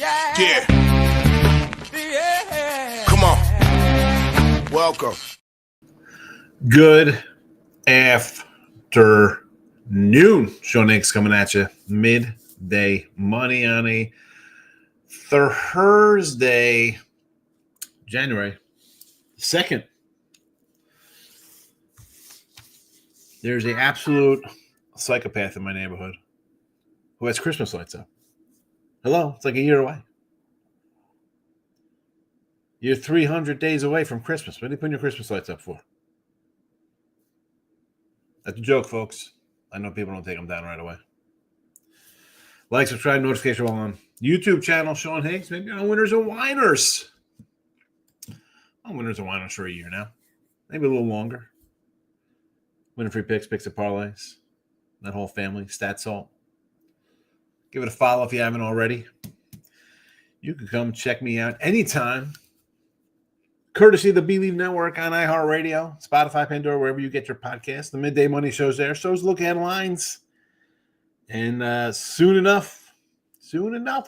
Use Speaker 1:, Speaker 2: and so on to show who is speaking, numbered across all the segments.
Speaker 1: Yeah. Come on. Welcome.
Speaker 2: Good afternoon. Sean Higgs coming at you. Midday money on a Thursday, January 2nd. There's an absolute psychopath in my neighborhood who has Christmas lights up. Hello, it's like a year away. You're 300 days away from Christmas. What are you putting your Christmas lights up for? That's a joke, folks. I know people don't take them down right away. Like, subscribe, notification on YouTube channel, Sean Higgs. Maybe on Winners and Winers. On Winners and Winers for a year now. Maybe a little longer. Winning free picks and parlays. That whole family. Stat Salt. Give it a follow if you haven't already. You can come check me out anytime. Courtesy of the Believe Network on iHeartRadio, Spotify, Pandora, wherever you get your podcast. The Midday Money Show's there. Shows look at lines. And soon enough,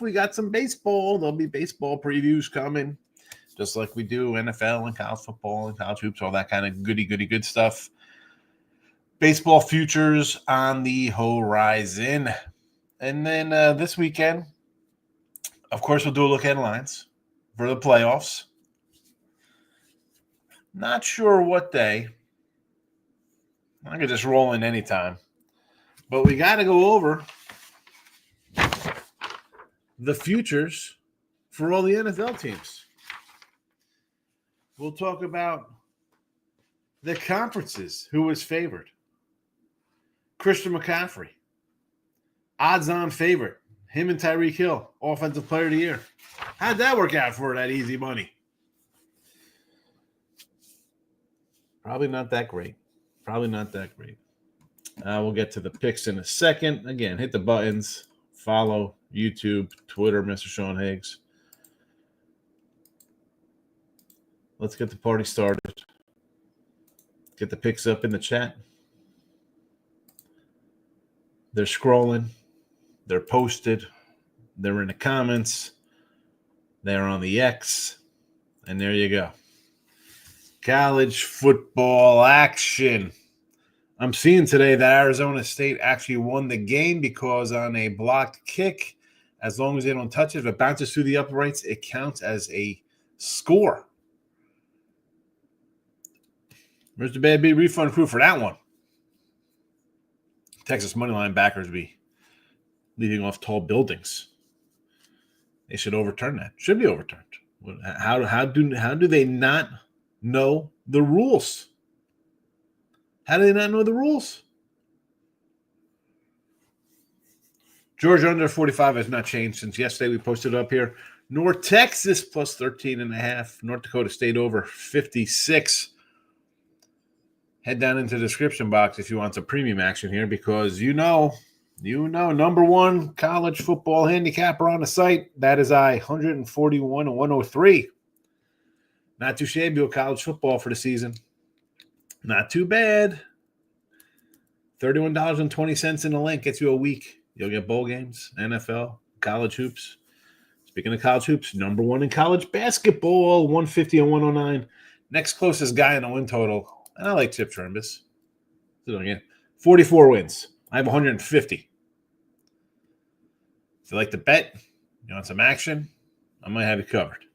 Speaker 2: we got some baseball. There'll be baseball previews coming, just like we do NFL and college football and college hoops, all that kind of good stuff. Baseball futures on the horizon. And then this weekend, of course, we'll do a look at lines for the playoffs. Not sure what day. I could just roll in anytime. But we got to go over the futures for all the NFL teams. We'll talk about the conferences, who was favored. Christian McCaffrey, odds-on favorite. Him and Tyreek Hill, Offensive Player of the Year. How'd that work out for that easy money? Probably not that great. We'll get to the picks in a second. Again, hit the buttons. Follow YouTube, Twitter, Mr. Sean Higgs. Let's get the party started. Get the picks up in the chat. They're scrolling. They're posted. They're in the comments. They're on the X. And there you go. College football action. I'm seeing today that Arizona State actually won the game because on a blocked kick, as long as they don't touch it, if it bounces through the uprights, it counts as a score. Where's the bad beat refund crew for that one? Texas Moneyline backers be leading off tall buildings. They should overturn that. Should be overturned. How do they not know the rules? How do they not know the rules? Georgia under 45 has not changed since yesterday. We posted it up here. North Texas plus 13.5. North Dakota State over 56. Head down into the description box if you want some premium action here, because you know, number one college football handicapper on the site. That is 141 and 103. Not too shabby with college football for the season. Not too bad. $31.20 in the link gets you a week. You'll get bowl games, NFL, college hoops. Speaking of college hoops, number one in college basketball, 150 and 109. Next closest guy in the win total, and I like Chip Trimbus. 44 wins. I have 150. If you like to bet, you want some action, I might have you covered.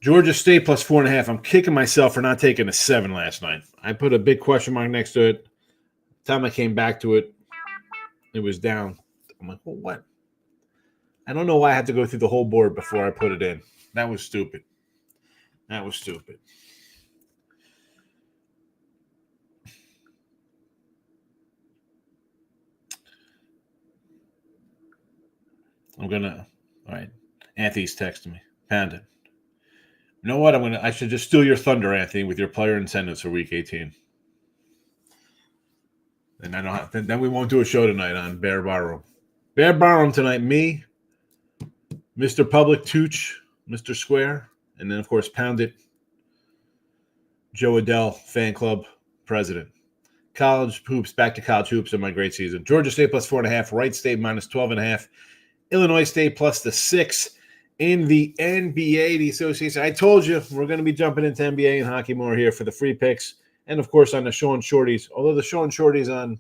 Speaker 2: Georgia State plus 4.5. I'm kicking myself for not taking a 7 last night. I put a big question mark next to it. The time I came back to it, it was down. I'm like, well, what? I don't know why I had to go through the whole board before I put it in. That was stupid. I'm all right. Anthony's texting me. Pound it. You know what? I should just steal your thunder, Anthony, with your player incentives for Week 18. And then we won't do a show tonight on Bear Barroom. Bear Barroom tonight, me, Mr. Public Tooch, Mr. Square, and then, of course, Pound It, Joe Adele, fan club president. College hoops, back to college hoops in my great season. Georgia State plus 4.5, Wright State minus 12.5. Illinois State plus the 6 in the NBA, the association. I told you we're going to be jumping into NBA and hockey more here for the free picks. And, of course, on the Sean Shorties. Although the Sean Shorties on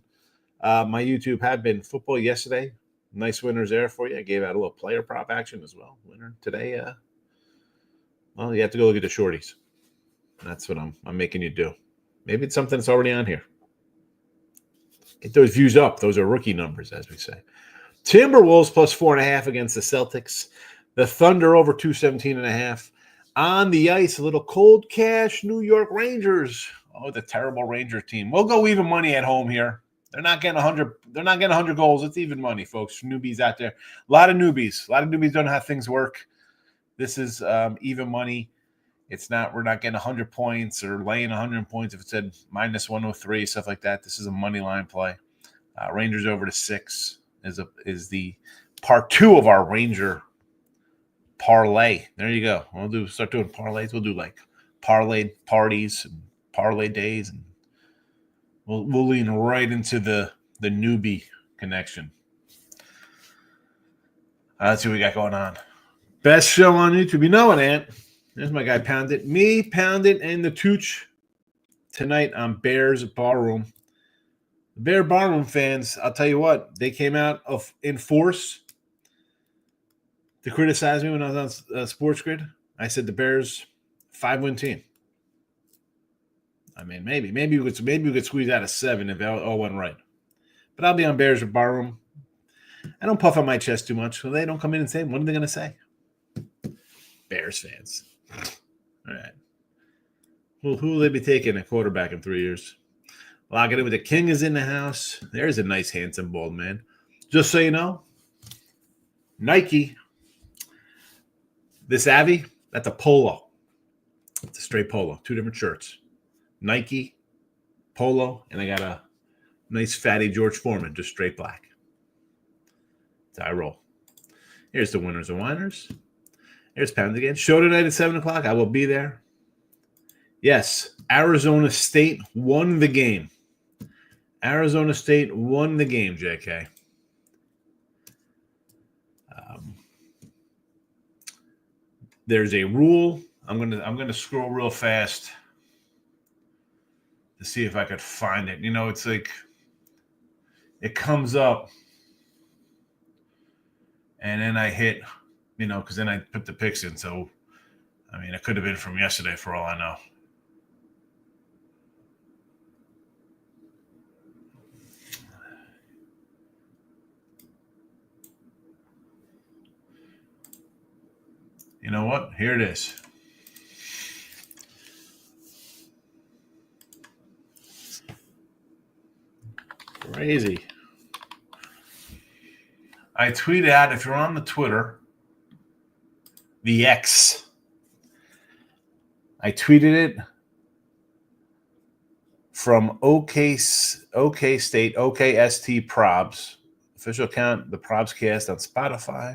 Speaker 2: my YouTube have been football yesterday. Nice winners there for you. I gave out a little player prop action as well. Winner today. Well, you have to go look at the Shorties. That's what I'm making you do. Maybe it's something that's already on here. Get those views up. Those are rookie numbers, as we say. Timberwolves plus 4.5 against the Celtics. The Thunder over 217.5. On the ice, a little cold cash, New York Rangers. Oh, the terrible Ranger team. We'll go even money at home here. They're not getting 100. They're not getting 100 goals. It's even money, folks. Newbies out there. A lot of newbies. A lot of newbies don't know how things work. This is even money. It's not. We're not getting 100 points or laying 100 points. If it said minus 103, stuff like that. This is a money line play. Rangers over to 6 is the part 2 of our Ranger parlay. There you go. We'll start doing parlays. We'll do like parlay parties and parlay days, and we'll lean right into the newbie connection. Let's see what we got going on. Best show on YouTube. You know it, Ant. There's my guy Pounded. Me, Pounded, and the Tooch tonight on Bears Barroom. The Bear Barroom fans, I'll tell you what, they came out in force to criticize me when I was on Sports Grid. I said the Bears 5-win team. I mean, maybe we could squeeze out a 7 if it all went right. But I'll be on Bears Barroom. I don't puff on my chest too much, so they don't come in and say, what are they going to say? Bears fans. All right. Well, who will they be taking a quarterback in 3 years? Locking it with the King is in the house. There's a nice, handsome, bald man. Just so you know, Nike, this Avi, that's a polo. It's a straight polo. 2 different shirts. Nike, polo, and I got a nice fatty George Foreman, just straight black. That's how I roll. Here's the winners and whiners. Here's Pound again. Show tonight at 7 o'clock. I will be there. Yes, Arizona State won the game. Arizona State won the game, JK. There's a rule. I'm gonna scroll real fast to see if I could find it. You know, it's like it comes up, and then I hit, you know, because then I put the picks in. So, I mean, it could have been from yesterday for all I know. You know what? Here it is. Crazy. I tweeted out, if you're on the Twitter, the X, I tweeted it from OK State, OKST Probs, official account, the Probs Cast on Spotify.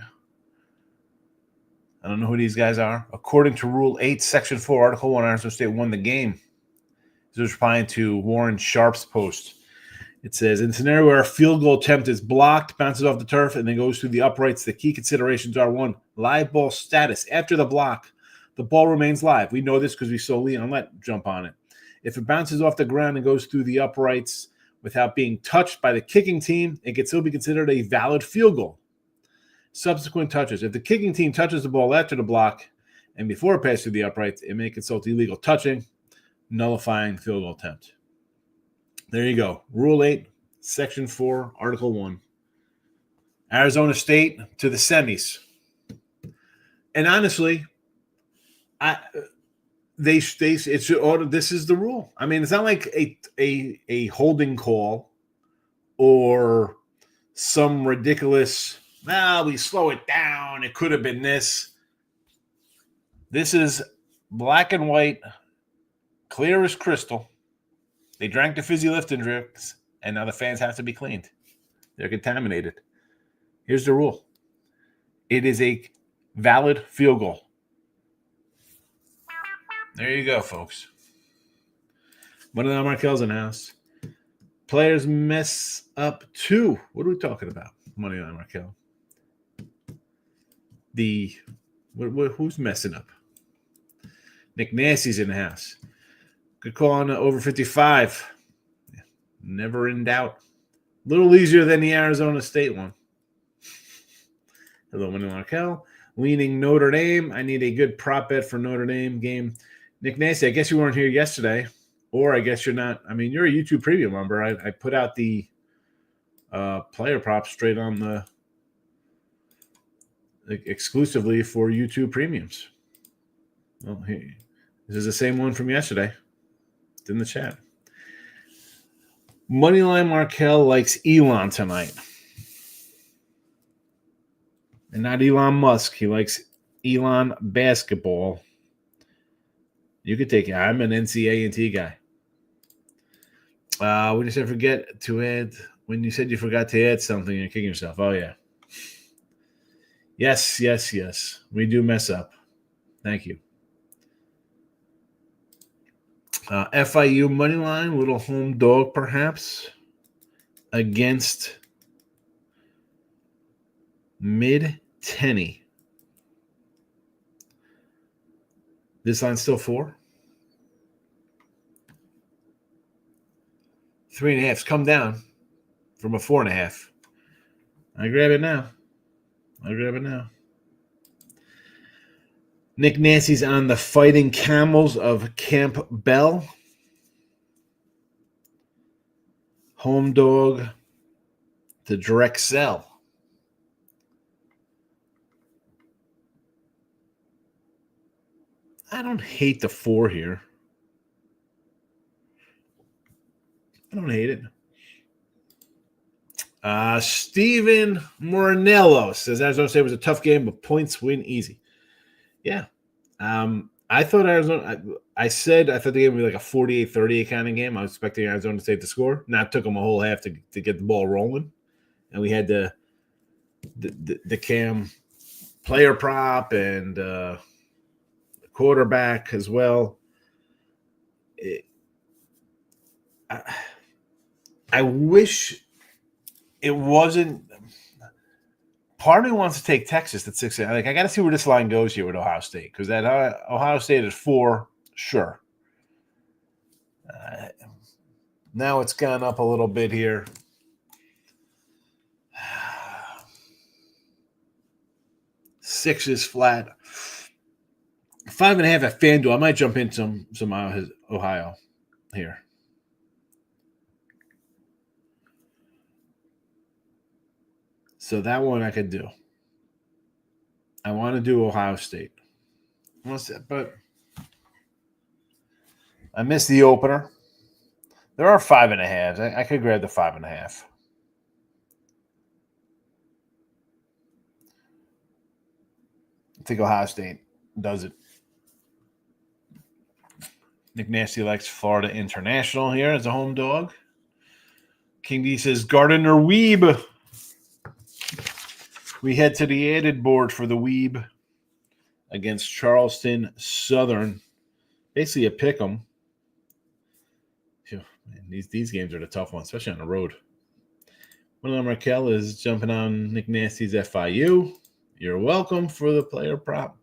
Speaker 2: I don't know who these guys are. According to Rule 8, Section 4, Article 1, Arizona State won the game. This was replying to Warren Sharp's post. It says, in a scenario where a field goal attempt is blocked, bounces off the turf, and then goes through the uprights, the key considerations are: 1, live ball status. After the block, the ball remains live. We know this because we saw Leon Lett jump on it. If it bounces off the ground and goes through the uprights without being touched by the kicking team, it can still be considered a valid field goal. Subsequent touches. If the kicking team touches the ball after the block and before it passes through the uprights, it may consult illegal touching, nullifying field goal attempt. There you go. Rule 8, Section 4, Article 1. Arizona State to the semis. And honestly, this is the rule. I mean, it's not like a holding call or some ridiculous, we slow it down, it could have been this. This is black and white, clear as crystal. They drank the fizzy lifting drinks, and now the fans have to be cleaned. They're contaminated. Here's the rule. It is a valid field goal. There you go, folks. One of the Markel's in house. Players mess up 2. What are we talking about? Money on Markel. who's messing up? Nick Nasty's in the house. Good call on over 55. Never in doubt. A little easier than the Arizona State one. Hello, Winnie Markel. Leaning Notre Dame. I need a good prop bet for Notre Dame game. Nick Nasty, I guess you weren't here yesterday, or I guess you're not. I mean, you're a YouTube Premium member. I put out the player props straight on the exclusively for YouTube Premiums. Well, this is the same one from yesterday. It's in the chat. Moneyline Markel likes Elon tonight. And not Elon Musk. He likes Elon basketball. You could take it. I'm an NCAA guy. When you said forget to add, when you said you forgot to add something, you're kicking yourself. Oh, yeah. Yes. We do mess up. Thank you. FIU moneyline, little home dog perhaps, against mid-tenny. This line's still 4. 3.5's come down from a 4.5. I grab it now. Nick Nasty's on the Fighting Camels of Camp Bell. Home dog to Drexel. I don't hate the 4 here. I don't hate it. Steven Morinello says Arizona State was a tough game, but points win easy. Yeah. I thought Arizona – I thought the game would be like a 48-38 kind of game. I was expecting Arizona State to score. Now it took them a whole half to get the ball rolling. And we had the Cam player prop and quarterback as well. I wish it wasn't. Part of me wants to take Texas at 6. I got to see where this line goes here with Ohio State, because that Ohio State is 4, sure. Now it's gone up a little bit here. 6 is flat. 5.5 at FanDuel. I might jump in some Ohio here. So that one I could do. I want to do Ohio State. But I missed the opener. There are 5.5s. I could grab the 5.5. I think Ohio State does it. Nick Nasty likes Florida International here as a home dog. King D says Gardner Weeb. We head to the added board for the Weeb against Charleston Southern. Basically a pick 'em. These games are the tough ones, especially on the road. William Markel is jumping on Nick Nasty's FIU. You're welcome for the player prop.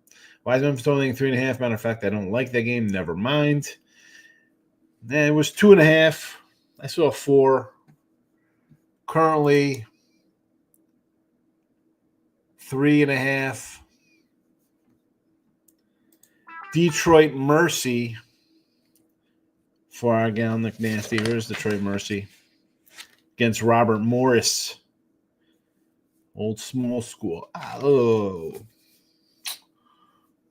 Speaker 2: Wiseman totally 3.5. Matter of fact, I don't like that game. Never mind. It was 2.5. I saw 4. Currently 3.5. Detroit Mercy for our gal Nick Nasty. Here's Detroit Mercy against Robert Morris. Old small school. Oh.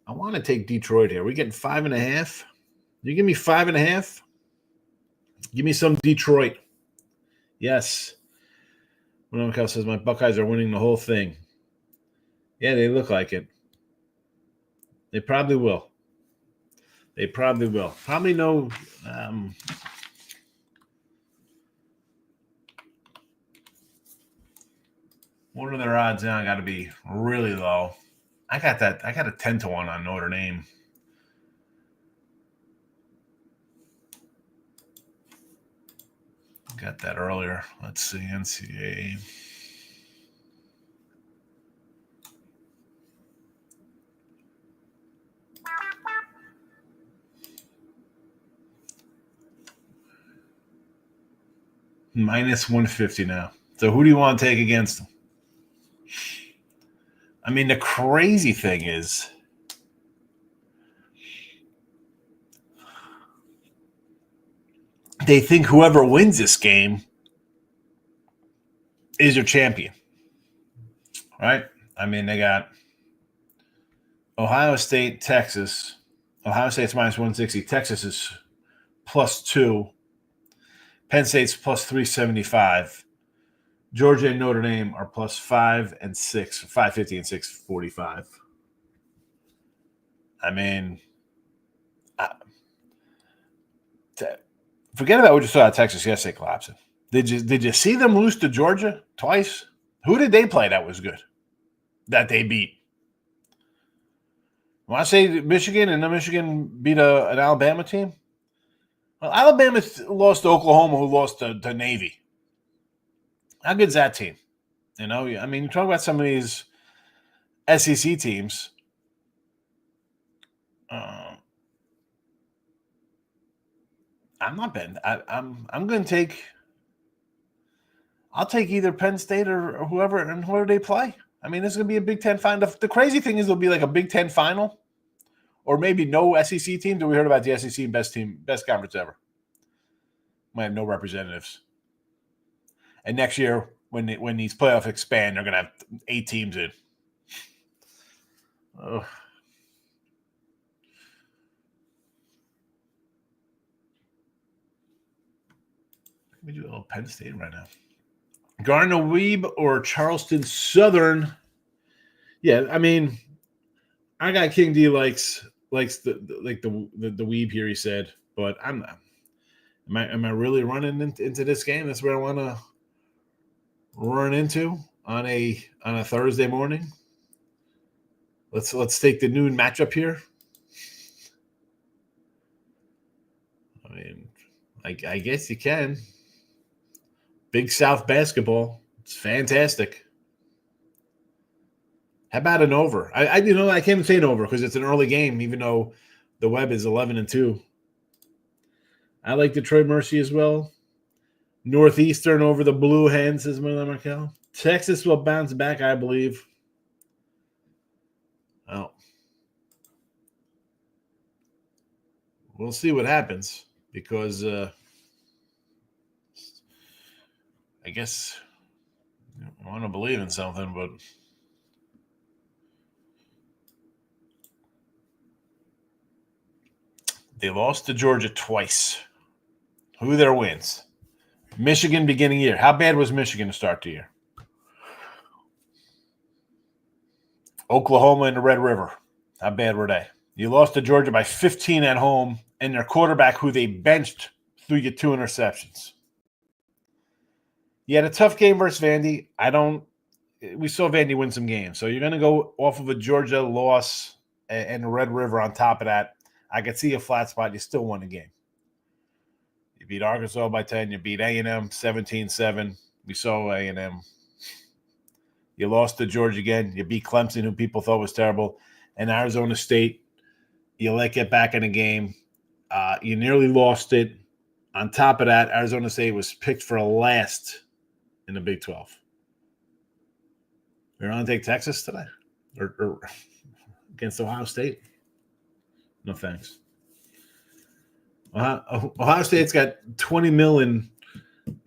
Speaker 2: I want to take Detroit here. We're getting 5.5. You give me 5.5? Give me some Detroit. Yes. One says my Buckeyes are winning the whole thing. Yeah, they look like it. They probably will. Probably no. What are their odds now? Got to be really low. I got a 10-1 on Notre Dame. Got that earlier. Let's see, NCAA. Minus 150 now. So who do you want to take against them? I mean, the crazy thing is they think whoever wins this game is your champion, right? I mean, they got Ohio State, Texas. Ohio State's minus 160. Texas is +2. Penn State's +375. Georgia and Notre Dame are +5 and 6, 550 and 645. I mean, forget about what you saw at Texas yesterday collapsing. Did you see them lose to Georgia twice? Who did they play that was good, that they beat? When I say Michigan and then Michigan beat an Alabama team, well, Alabama lost to Oklahoma, who lost to Navy. How good's that team? You know, I mean, you talk about some of these SEC teams. I'm not betting. I'm going to take. I'll take either Penn State or whoever and whoever they play. I mean, this is going to be a Big Ten final. The crazy thing is, it'll be like a Big Ten final, or maybe no SEC team. We heard about the SEC best conference ever. Might have no representatives. And next year, when these playoffs expand, they're going to have 8 teams in. Ugh. Let me do a little Penn State right now. Gardner-Webb or Charleston Southern. Yeah, I mean, I got King D likes the Weeb here. He said, but I'm not. Am I really running into this game? That's where I want to run into on a Thursday morning. Let's take the noon matchup here. I mean, I guess you can. Big South basketball. It's fantastic. How about an over? I can't even say an over because it's an early game, even though the Web is 11-2. I like Detroit Mercy as well. Northeastern over the Blue Hens, says Miller Markel. Texas will bounce back, I believe. Oh. We'll see what happens because I guess I want to believe in something, but they lost to Georgia twice. Who their wins? Michigan beginning year. How bad was Michigan to start the year? Oklahoma and the Red River. How bad were they? You lost to Georgia by 15 at home, and their quarterback, who they benched, threw you 2 interceptions. You had a tough game versus Vandy. We saw Vandy win some games. So you're going to go off of a Georgia loss and the Red River on top of that. I could see a flat spot. You still won the game. You beat Arkansas by 10. You beat A&M 17-7. We saw A&M. You lost to Georgia again. You beat Clemson, who people thought was terrible. And Arizona State, you let get back in the game. You nearly lost it. On top of that, Arizona State was picked for last in the Big 12. We're going to take Texas today? Or against Ohio State? No thanks. Ohio State's got $20 million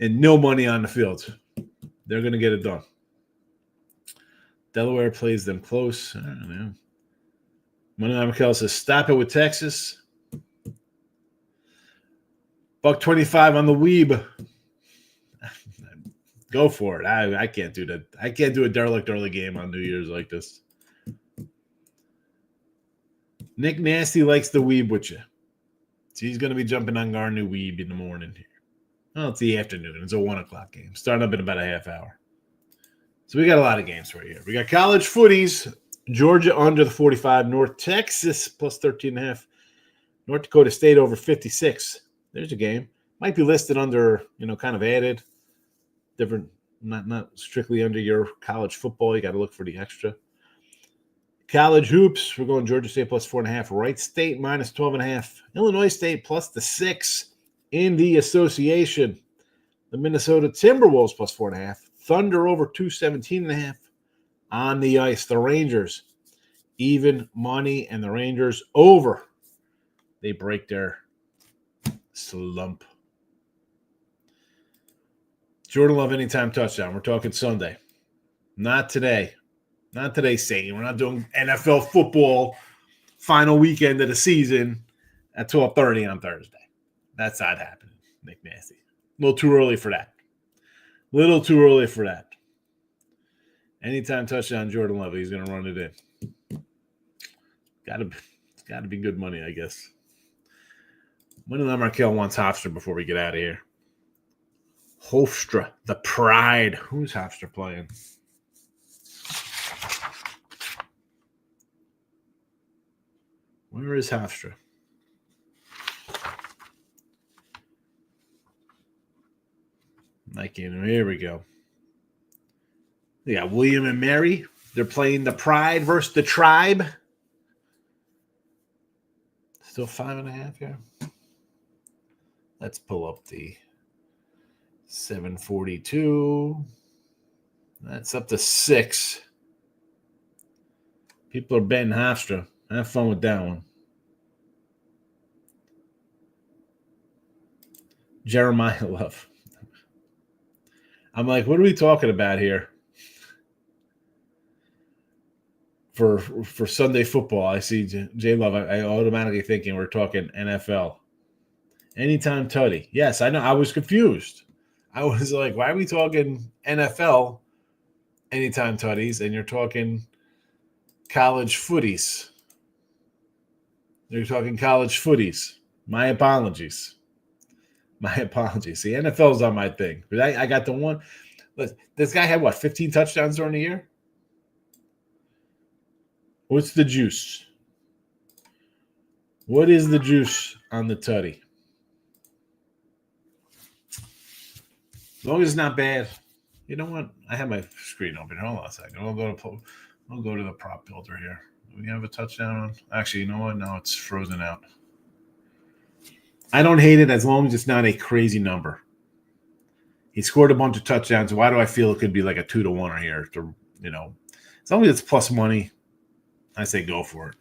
Speaker 2: and no money on the field. They're going to get it done. Delaware plays them close. I don't know. Money Michael says, stop it with Texas. $1.25 on the Weeb. Go for it. I can't do that. I can't do a derelict early game on New Year's like this. Nick Nasty likes the Weeb with you. So he's going to be jumping on Gardner-Webb in the morning here. Well, it's the afternoon. It's a 1 o'clock game. Starting up in about a half hour. So we got a lot of games for you. We got college footies. Georgia under the 45. North Texas plus 13.5. North Dakota State over 56. There's a game. Might be listed under, kind of added. Different, not strictly under your college football. You got to look for the extra. College hoops. We're going Georgia State plus 4.5. Wright State minus 12.5. Illinois State plus the 6 in the association. The Minnesota Timberwolves plus 4.5. Thunder over 217.5 on the ice. The Rangers even money, and the Rangers over. They break their slump. Jordan Love anytime touchdown. We're talking Sunday. Not today. Not today, Satan. We're not doing NFL football final weekend of the season at 12:30 on Thursday. That's not happening, Nick Nasty. A little too early for that. Anytime touchdown, Jordan Love, he's going to run it in. It's got to be good money, I guess. Wendell Markel wants Hofstra before we get out of here. Hofstra, the Pride. Who's Hofstra playing? Where is Hofstra? Here we go. They got William and Mary. They're playing the Pride versus the Tribe. Still 5.5 here. Let's pull up the 742. That's up to 6. People are betting Hofstra. Have fun with that one. Jeremiah Love. I'm like, what are we talking about here? For Sunday football, I see J Love. I automatically thinking we're talking NFL. Anytime tutty. Yes, I know. I was confused. I was like, why are we talking NFL anytime tutties and you're talking college footies? You're talking college footies. My apologies. See, NFL's on my thing. But I got the one. This guy had, 15 touchdowns during the year? What's the juice? What is the juice on the tutty? As long as it's not bad. You know what? I have my screen open. Hold on a second. I'll go to the prop builder here. Do we have a touchdown on? Actually, you know what? No, it's frozen out. I don't hate it as long as it's not a crazy number. He scored a bunch of touchdowns. Why do I feel it could be like a 2-1 here? As long as it's plus money, I say go for it.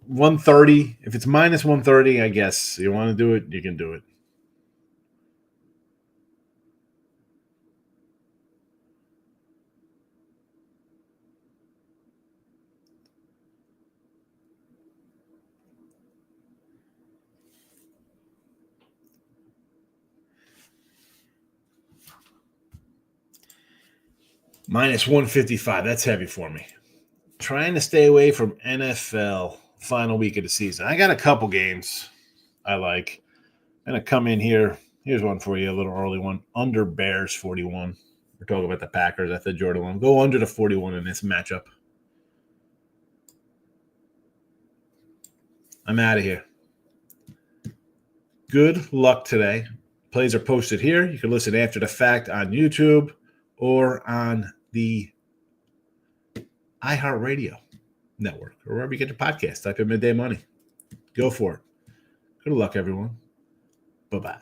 Speaker 2: 130. If it's minus 130, I guess you want to do it, you can do it. Minus 155. That's heavy for me. Trying to stay away from NFL final week of the season. I got a couple games I like. I'm going to come in here. Here's one for you, a little early one. Under Bears 41. We're talking about the Packers. I said Jordan one. Go under the 41 in this matchup. I'm out of here. Good luck today. Plays are posted here. You can listen after the fact on YouTube or on the iHeartRadio network or wherever you get your podcast. Type in Midday Money. Go for it. Good luck, everyone. Bye-bye.